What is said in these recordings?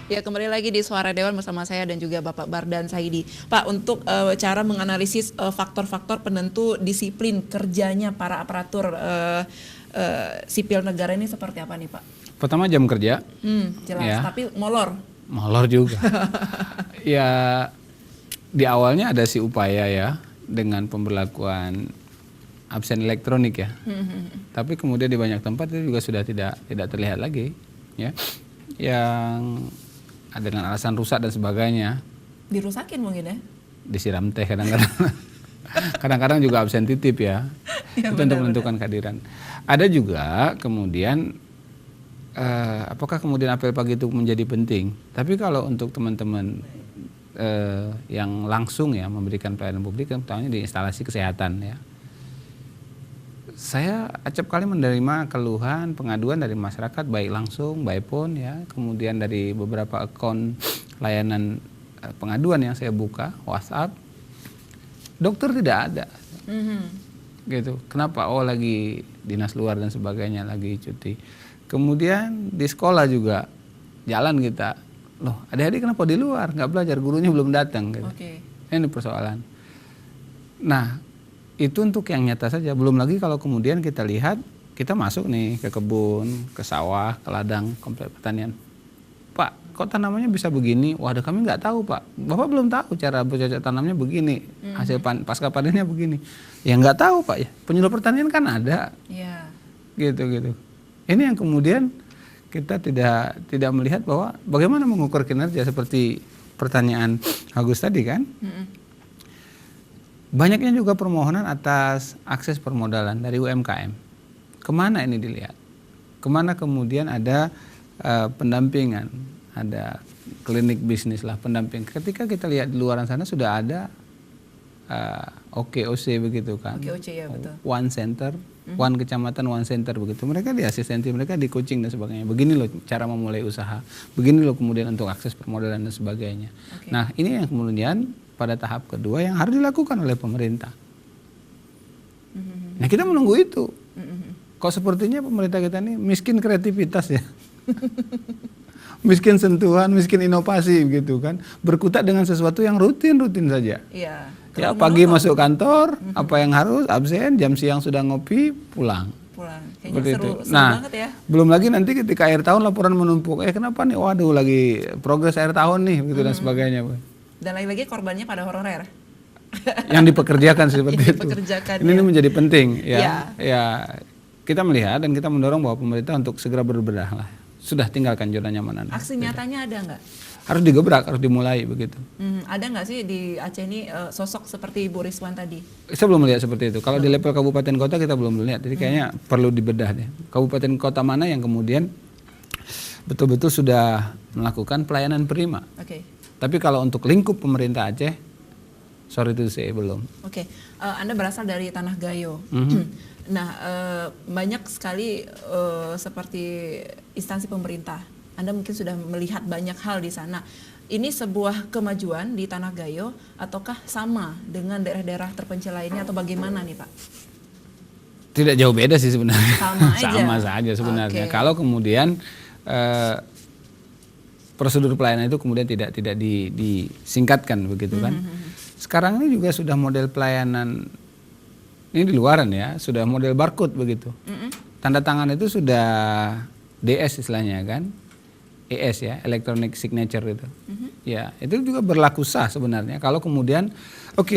Ya, kembali lagi di Suara Dewan bersama saya dan juga Bapak Bardan Saidi. Pak, untuk cara menganalisis faktor-faktor penentu disiplin kerjanya para aparatur sipil negara ini seperti apa nih, Pak? Pertama jam kerja. Jelas, Ya. tapi molor. Molor juga. Ya, di awalnya ada si upaya ya dengan pemberlakuan absen elektronik ya. Tapi kemudian di banyak tempat itu juga sudah tidak terlihat lagi ya. Yang dengan alasan rusak dan sebagainya. Dirusakin mungkin ya? Disiram teh kadang-kadang. Kadang-kadang juga absen titip ya. Itu untuk menentukan kehadiran. Ada juga kemudian apakah kemudian apel pagi itu menjadi penting? Tapi kalau untuk teman-teman yang langsung ya memberikan pelayanan publik, utamanya di instalasi kesehatan ya. Saya acap kali menerima keluhan, pengaduan dari masyarakat baik langsung, by phone ya, kemudian dari beberapa akun layanan pengaduan yang saya buka, WhatsApp, dokter tidak ada, gitu. Kenapa? Oh lagi dinas luar dan sebagainya, lagi cuti. Kemudian di sekolah juga jalan kita, loh adik-adik kenapa di luar, nggak belajar, gurunya belum datang, gitu. Ini persoalan. Nah. Itu untuk yang nyata saja, belum lagi kalau kemudian kita lihat, kita masuk nih ke kebun, ke sawah, ke ladang, komplek pertanian. Pak, kok tanamannya bisa begini? Waduh kami nggak tahu Pak, Bapak belum tahu cara bercocok tanamnya begini, hasil pasca panennya begini. Ya nggak tahu Pak ya, penyuluh pertanian kan ada, gitu. Ini yang kemudian kita tidak melihat bahwa bagaimana mengukur kinerja seperti pertanyaan Agus tadi kan. Banyaknya juga permohonan atas akses permodalan dari UMKM. Kemana ini dilihat? Kemana kemudian ada pendampingan, ada klinik bisnis lah pendamping. Ketika kita lihat di luar sana sudah ada OKOC begitu kan. OKOC ya betul. One center, one kecamatan, one center begitu. Mereka di asistensi, mereka di coaching dan sebagainya. Begini loh cara memulai usaha. Begini loh kemudian untuk akses permodalan dan sebagainya. Nah ini yang kemudian pada tahap kedua yang harus dilakukan oleh pemerintah. Nah kita menunggu itu. Kok sepertinya pemerintah kita ini miskin kreativitas ya. Miskin sentuhan, miskin inovasi gitu kan. Berkutat dengan sesuatu yang rutin saja. Iya. Ya pagi masuk kantor, apa yang harus absen, jam siang sudah ngopi, pulang. Kayaknya seru nah, banget ya. Belum lagi nanti ketika akhir tahun laporan menumpuk. Kenapa nih? Waduh lagi progres akhir tahun nih begitu dan sebagainya. Dan lagi-lagi korbannya pada honorer. Yang dipekerjakan seperti itu. Ini menjadi penting ya. Kita melihat dan kita mendorong bahwa pemerintah untuk segera berbenah lah. Sudah tinggalkan zona nyaman. Aksi nyatanya ada nggak? Harus digebrak, harus dimulai begitu. Ada nggak sih di Aceh ini sosok seperti Bu Riswan tadi? Saya belum melihat seperti itu. Kalau di level kabupaten kota kita belum melihat. Jadi kayaknya perlu dibedah deh. Kabupaten kota mana yang kemudian betul-betul sudah melakukan pelayanan prima. Tapi kalau untuk lingkup pemerintah Aceh, sorry to say belum. Anda berasal dari Tanah Gayo. Nah, banyak sekali seperti instansi pemerintah. Anda mungkin sudah melihat banyak hal di sana. Ini sebuah kemajuan di Tanah Gayo, ataukah sama dengan daerah-daerah terpencil lainnya atau bagaimana nih Pak? Tidak jauh beda sih sebenarnya. Sama aja. Sama saja sebenarnya. Kalau kemudian prosedur pelayanan itu kemudian tidak disingkatkan begitu kan. Sekarang ini juga sudah model pelayanan ini di luaran ya, sudah model barcode begitu. Tanda tangan itu sudah DS istilahnya kan. ES ya, electronic signature itu. Ya, itu juga berlaku sah sebenarnya. Kalau kemudian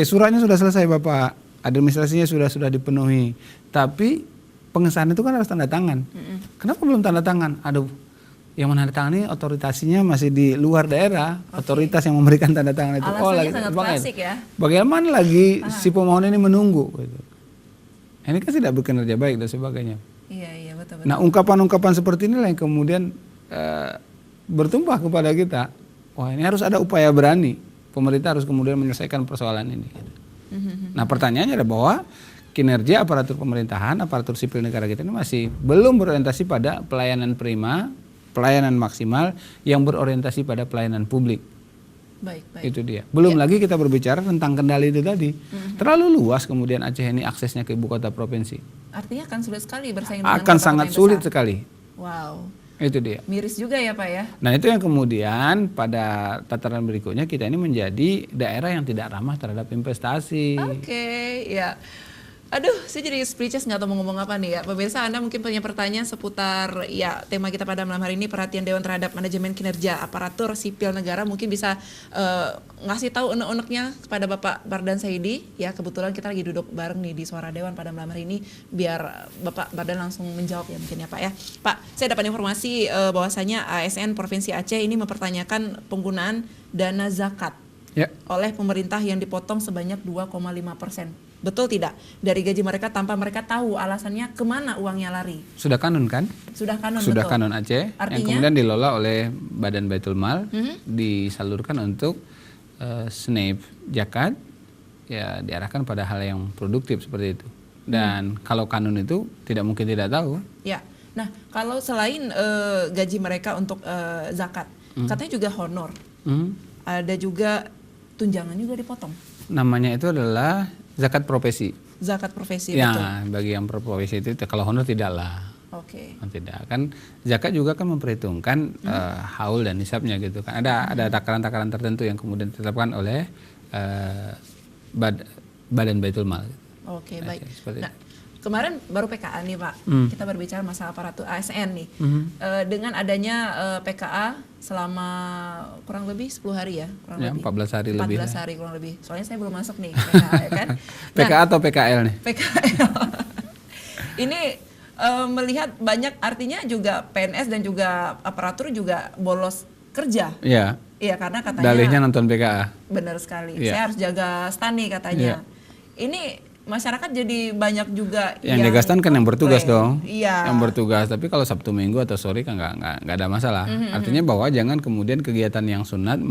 suratnya sudah selesai Bapak, administrasinya sudah dipenuhi. Tapi pengesahan itu kan harus tanda tangan. Kenapa belum tanda tangan? Aduh, yang menandatangani otoritasinya masih di luar daerah, otoritas yang memberikan tanda tangan itu. Alasannya sangat klasik ya. Bagaimana lagi si pemohon ini menunggu gitu. Ini kan tidak bekerja baik dan sebagainya. Iya betul. Nah ungkapan-ungkapan seperti inilah yang kemudian bertumpah kepada kita. Wah ini harus ada upaya berani. Pemerintah harus kemudian menyelesaikan persoalan ini. Nah pertanyaannya adalah bahwa kinerja aparatur pemerintahan, aparatur sipil negara kita ini masih belum berorientasi pada pelayanan prima, pelayanan maksimal yang berorientasi pada pelayanan publik. Baik. Itu dia. Belum lagi kita berbicara tentang kendali itu tadi. Terlalu luas kemudian Aceh ini aksesnya ke ibu kota provinsi. Artinya akan sulit sekali bersaing dengan akan kota-kota sangat yang sulit besar. sekali. Wow. Itu dia. Miris juga ya Pak ya. Nah itu yang kemudian pada tataran berikutnya kita ini menjadi daerah yang tidak ramah terhadap investasi. Oke, ya. Aduh, saya jadi speechless nggak tahu mau ngomong apa nih ya. Pemirsa, Anda mungkin punya pertanyaan seputar ya tema kita pada malam hari ini, perhatian Dewan terhadap manajemen kinerja aparatur sipil negara. Mungkin bisa ngasih tahu unek-uneknya kepada Bapak Bardan Saidi. Ya, kebetulan kita lagi duduk bareng nih di Suara Dewan pada malam hari ini. Biar Bapak Bardan langsung menjawab ya mungkin ya Pak ya. Pak, saya dapat informasi bahwasanya ASN Provinsi Aceh ini mempertanyakan penggunaan dana zakat oleh pemerintah yang dipotong sebanyak 2,5%. Betul tidak? Dari gaji mereka tanpa mereka tahu alasannya kemana uangnya lari. Sudah kanon kan? Sudah kanon, Sudah betul. kanon Aceh. Artinya? Yang kemudian dikelola oleh Badan Baitul Mal, disalurkan untuk SNAP zakat, ya diarahkan pada hal yang produktif seperti itu. Dan kalau kanon itu tidak mungkin tidak tahu. Ya. Nah, kalau selain gaji mereka untuk zakat, katanya juga honor. Ada juga tunjangan juga dipotong. Namanya itu adalah zakat profesi. Zakat profesi, ya, betul. bagi yang profesi itu kalau honor tidaklah. Oke. Tidak kan zakat juga kan memperhitungkan haul dan nisabnya gitu kan. Ada takaran-takaran tertentu yang kemudian ditetapkan oleh Badan Baitul Mal. Oke, baik. Nah, kemarin baru PKA nih Pak, kita berbicara masalah aparatur ASN nih. Dengan adanya PKA selama kurang lebih 10 hari ya, kurang lebih 14 hari 14 lebih. 14 hari kurang lebih. Soalnya saya belum masuk nih PKA ya kan. PKA atau PKL nih? PKL. Ini melihat banyak, artinya juga PNS dan juga aparatur juga bolos kerja. Iya. Iya, karena katanya dalihnya nonton PKA. Benar sekali. Iya. Saya harus jaga stan nih katanya. Ini masyarakat jadi banyak juga yang jaga stan kan yang bertugas dong. Iya. Yang bertugas, tapi kalau Sabtu Minggu atau sore kan nggak ada masalah. Artinya bahwa jangan kemudian kegiatan yang sunat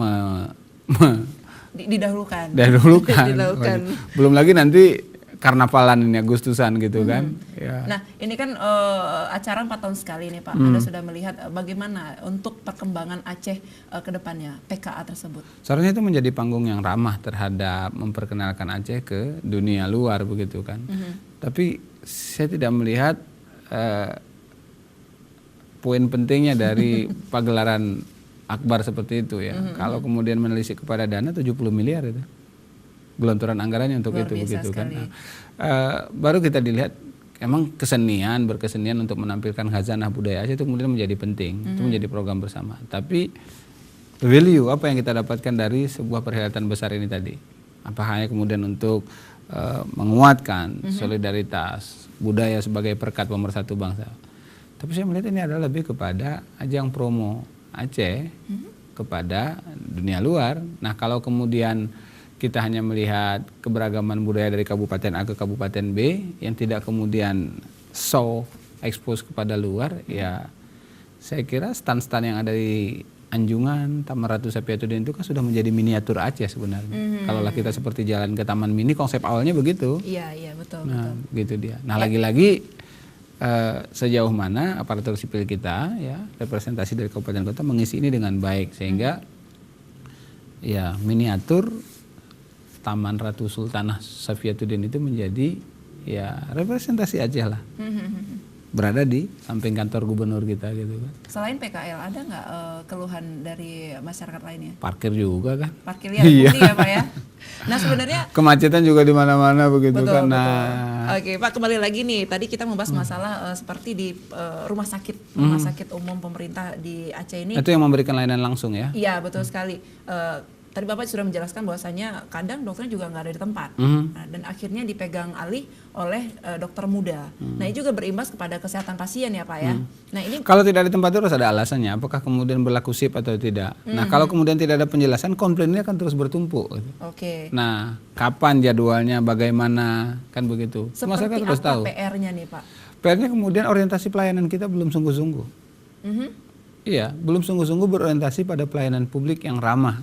didahulukan. Didahulukan. Belum lagi nanti karnavalan ini Agustusan gitu kan. Ya. Nah, ini kan acara 4 tahun sekali nih Pak. Anda sudah melihat bagaimana untuk perkembangan Aceh ke depannya PKA tersebut. Seharusnya itu menjadi panggung yang ramah terhadap memperkenalkan Aceh ke dunia luar begitu kan. Tapi saya tidak melihat poin pentingnya dari pagelaran akbar seperti itu ya. Kalau kemudian menelisik kepada dana 70 miliar itu. Gelontoran anggarannya untuk itu begitu kan. Nah, baru kita dilihat emang berkesenian untuk menampilkan khazanah budaya Aceh itu kemudian menjadi penting, itu menjadi program bersama. Tapi value apa yang kita dapatkan dari sebuah perhelatan besar ini tadi? Apa hanya kemudian untuk menguatkan solidaritas budaya sebagai perekat pemersatu bangsa? Tapi saya melihat ini adalah lebih kepada ajang promo Aceh kepada dunia luar. Nah, kalau kemudian kita hanya melihat keberagaman budaya dari Kabupaten A ke Kabupaten B yang tidak kemudian expose kepada luar, ya saya kira stan-stan yang ada di Anjungan, Taman Ratu Sapiatuddin itu kan sudah menjadi miniatur Aceh sebenarnya. Kalau kita seperti jalan ke Taman Mini, konsep awalnya begitu. Iya, betul. Nah, gitu dia. Nah, lagi-lagi sejauh mana aparatur sipil kita, ya representasi dari kabupaten kota mengisi ini dengan baik sehingga ya miniatur Taman Ratu Sultanah Safiatuddin itu menjadi ya representasi Aceh lah. Berada di samping kantor gubernur kita gitu kan. Selain PKL ada nggak keluhan dari masyarakat lainnya? Parkir juga kan. Parkir liar ya Pak ya. Nah sebenarnya kemacetan juga di mana-mana begitu betul, kan. Nah, betul. Oke Pak, kembali lagi nih. Tadi kita membahas masalah seperti di rumah sakit umum pemerintah di Aceh ini. Itu yang memberikan layanan langsung ya? Iya betul sekali. Tadi Bapak sudah menjelaskan bahwasanya kadang dokternya juga nggak ada di tempat, nah, dan akhirnya dipegang alih oleh dokter muda. Nah ini juga berimbas kepada kesehatan pasien ya Pak ya. Nah ini kalau tidak di tempat itu harus ada alasannya, apakah kemudian berlaku sip atau tidak. Nah kalau kemudian tidak ada penjelasan, komplainnya akan terus bertumpuk. Oke. Nah kapan jadwalnya, bagaimana, kan begitu. Seperti masyarakat harus apa tahu. PR-nya nih Pak? PR-nya kemudian orientasi pelayanan kita belum sungguh-sungguh. Iya, belum sungguh-sungguh berorientasi pada pelayanan publik yang ramah.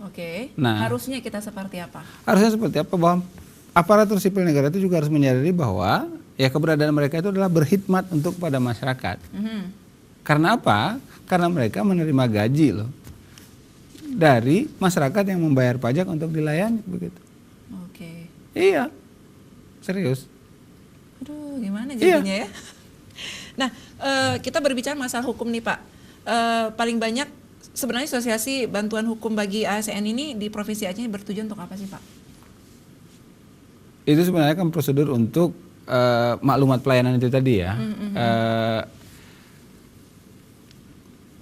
Oke. Nah, harusnya kita seperti apa? Harusnya seperti apa? Bahwa aparatur sipil negara itu juga harus menyadari bahwa ya keberadaan mereka itu adalah berkhidmat untuk pada masyarakat. Karena apa? Karena mereka menerima gaji loh dari masyarakat yang membayar pajak untuk dilayani begitu. Oke. Iya, serius. Aduh, gimana jadinya ya? Nah, kita berbicara masalah hukum nih Pak. paling banyak sebenarnya asosiasi bantuan hukum bagi ASN ini di Provinsi Aceh bertujuan untuk apa sih Pak? Itu sebenarnya kan prosedur untuk maklumat pelayanan itu tadi ya.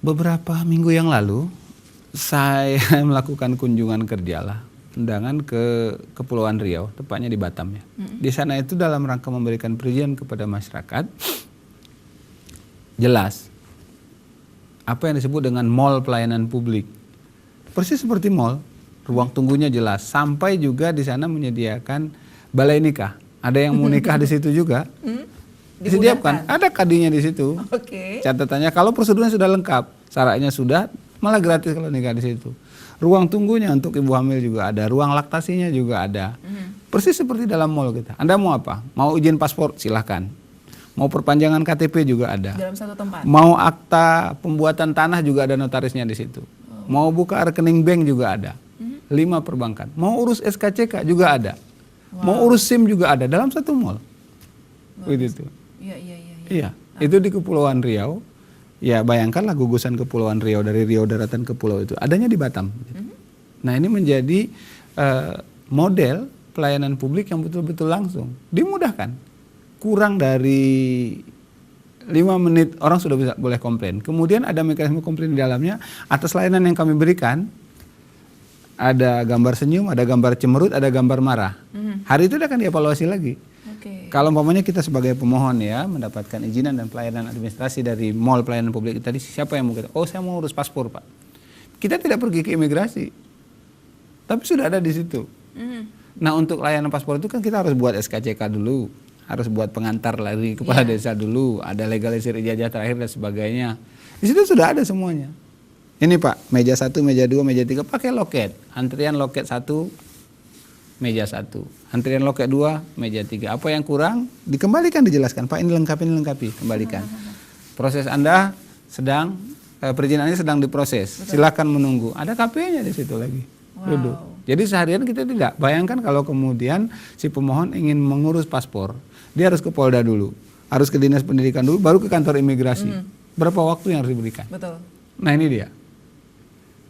Beberapa minggu yang lalu saya melakukan kunjungan kerja lah, undangan ke Kepulauan Riau, tepatnya di Batam ya. Di sana itu dalam rangka memberikan perizinan kepada masyarakat, jelas apa yang disebut dengan mall pelayanan publik. Persis seperti mall, ruang tunggunya jelas. Sampai juga di sana menyediakan balai nikah. Ada yang mau nikah di situ juga. Disediakan, ada kadinya di situ. Catatannya kalau prosedurnya sudah lengkap, syaratnya sudah, malah gratis kalau nikah di situ. Ruang tunggunya untuk ibu hamil juga ada, ruang laktasinya juga ada. Persis seperti dalam mall kita. Anda mau apa? Mau izin paspor, silahkan. Mau perpanjangan KTP juga ada. Dalam satu tempat. Mau akta pembuatan tanah juga ada notarisnya di situ. Mau buka rekening bank juga ada. 5 perbankan. Mau urus SKCK juga ada. Mau urus SIM juga ada dalam satu mall. Begitu. Iya. Itu di Kepulauan Riau. Ya bayangkanlah gugusan Kepulauan Riau, dari Riau daratan ke pulau itu. Adanya di Batam. Nah ini menjadi model pelayanan publik yang betul-betul langsung. Dimudahkan. Kurang dari 5 menit orang sudah bisa boleh komplain. Kemudian ada mekanisme komplain di dalamnya atas layanan yang kami berikan. Ada gambar senyum, ada gambar cemerut, ada gambar marah. Hari itu akan dievaluasi lagi. Kalau umpamanya kita sebagai pemohon ya mendapatkan izinan dan pelayanan administrasi dari mall pelayanan publik tadi, siapa yang mau kita? Oh saya mau urus paspor Pak. Kita tidak pergi ke imigrasi, tapi sudah ada di situ. Nah untuk layanan paspor itu kan kita harus buat SKCK dulu. Harus buat pengantar lari kepala desa dulu, ada legalisir ijazah terakhir dan sebagainya. Di situ sudah ada semuanya. Ini Pak, meja 1, meja 2, meja 3 pakai loket. Antrian loket 1, meja 1. Antrian loket 2, meja 3. Apa yang kurang dikembalikan, dijelaskan. Pak ini lengkapi, kembalikan. Proses Anda sedang perizinannya sedang diproses. Silakan menunggu. Ada KP-nya di situ lagi. Duduk. Jadi seharian kita tidak. Bayangkan kalau kemudian si pemohon ingin mengurus paspor. Dia harus ke Polda dulu, harus ke Dinas Pendidikan dulu, baru ke kantor imigrasi. Berapa waktu yang harus diberikan? Betul. Nah ini dia.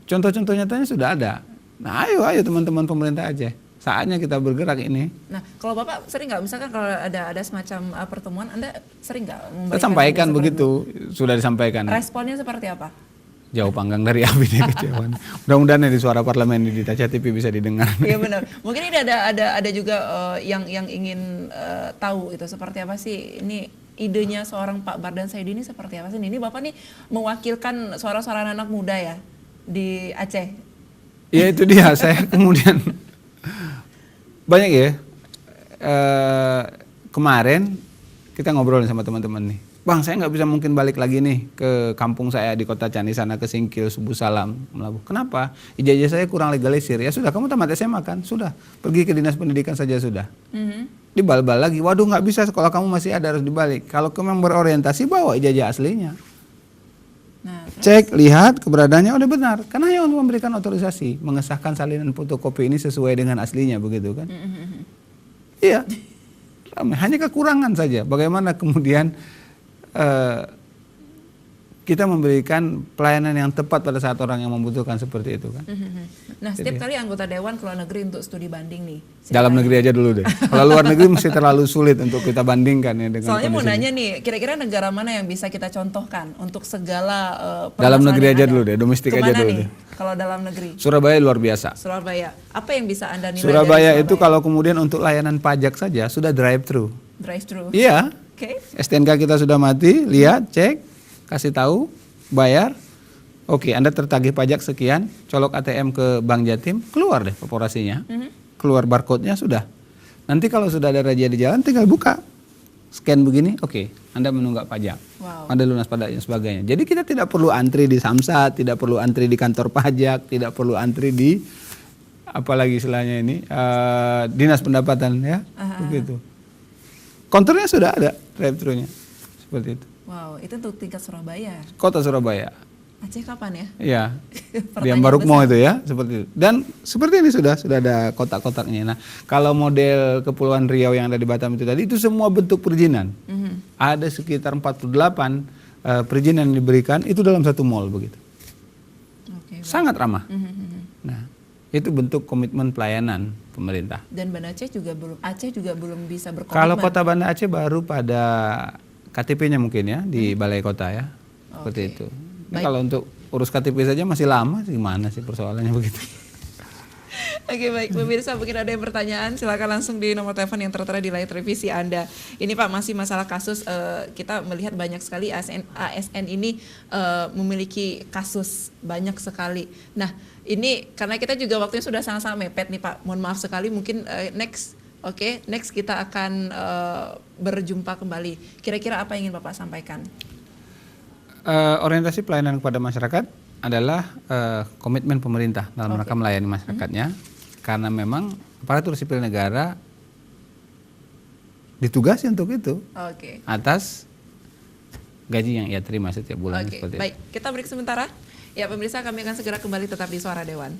Contoh-contoh nyatanya sudah ada. Nah ayo teman-teman pemerintah Aceh, saatnya kita bergerak ini. Nah kalau Bapak sering nggak, misalkan kalau ada semacam pertemuan, Anda sering nggak memberikan? Saya sampaikan begitu, sudah disampaikan. Responnya seperti apa? Jauh panggang dari api nih kecewaan. Mudah-mudahan di suara parlemen di Taca TV bisa didengar. Iya benar. Mungkin ini ada juga yang ingin tahu itu seperti apa sih ini idenya seorang Pak Bardan Saidi ini seperti apa sih? Ini Bapak nih mewakilkan suara-suara anak muda ya di Aceh. Ya itu dia. Saya kemudian banyak ya. Kemarin kita ngobrol sama teman-teman nih. Bang, saya nggak bisa mungkin balik lagi nih ke kampung saya di Kota Candi sana, ke Singkil, Subuh Salam, Melabuh. Kenapa? Ijazah saya kurang legalisir. Ya sudah, kamu tamat SMA kan? Sudah, pergi ke Dinas Pendidikan saja sudah. Dibal-bal lagi. Waduh, nggak bisa, kalau kamu masih ada harus dibalik. Kalau kamu berorientasi, bawa ijazah aslinya. Nah, cek, lihat keberadaannya udah benar. Karena hanya untuk memberikan otorisasi, mengesahkan salinan fotokopi ini sesuai dengan aslinya, begitu kan? Iya. Hanya kekurangan saja. Bagaimana kemudian kita memberikan pelayanan yang tepat pada saat orang yang membutuhkan seperti itu kan. Nah setiap kali anggota dewan keluar negeri untuk studi banding nih. Dalam negeri aja dulu deh. Kalau luar negeri mesti terlalu sulit untuk kita bandingkan ya dengan soalnya kondisi. Mau nanya nih, kira-kira negara mana yang bisa kita contohkan untuk segala dalam negeri aja dulu deh, domestik aja dulu deh. Kalau dalam negeri. Surabaya luar biasa. Surabaya. Apa yang bisa Anda nilai Surabaya itu kalau kemudian untuk layanan pajak saja sudah drive thru. Drive thru. Iya. STNK kita sudah mati, lihat, cek, kasih tahu, bayar. Oke, Anda tertagih pajak sekian, colok ATM ke Bank Jatim, keluar deh korporasinya. Keluar barcode-nya sudah. Nanti kalau sudah ada razia di jalan tinggal buka. Scan begini, oke, Anda menunggak pajak. Anda lunas pajak dan sebagainya. Jadi kita tidak perlu antri di Samsat, tidak perlu antri di kantor pajak, tidak perlu antri di apalagi istilahnya ini Dinas Pendapatan ya, begitu. Konturnya sudah ada drive-thru-nya. Seperti itu. Wow, itu untuk tingkat Surabaya. Kota Surabaya. Aceh kapan ya? Iya. Di Ambarukmo itu ya, seperti itu. Dan seperti ini sudah ada kotak-kotaknya. Nah, kalau model Kepulauan Riau yang ada di Batam itu tadi itu semua bentuk perizinan. Ada sekitar 48 perizinan yang diberikan itu dalam satu mall begitu. Oke, baik. Sangat ramah. Nah, itu bentuk komitmen pelayanan pemerintah. Dan Banda Aceh juga belum bisa berkomitmen. Kalau Kota Banda Aceh baru pada KTP-nya mungkin ya di Balai Kota ya, seperti itu. Nah, kalau untuk urus KTP saja masih lama, gimana sih persoalannya begitu? Oke, baik pemirsa, mungkin ada yang pertanyaan silakan langsung di nomor telepon yang tertera di layar televisi Anda. Ini Pak masih masalah kasus, kita melihat banyak sekali ASN ini memiliki kasus banyak sekali. Nah ini karena kita juga waktunya sudah sangat-sangat mepet nih Pak, mohon maaf sekali, mungkin next kita akan berjumpa kembali. Kira-kira apa yang ingin Bapak sampaikan? Orientasi pelayanan kepada masyarakat adalah komitmen pemerintah dalam rangka melayani masyarakatnya, karena memang aparatur sipil negara ditugasi untuk itu atas gaji yang ia terima setiap bulan. Seperti baik, itu. kita break sementara. Ya pemirsa, kami akan segera kembali tetap di Suara Dewan.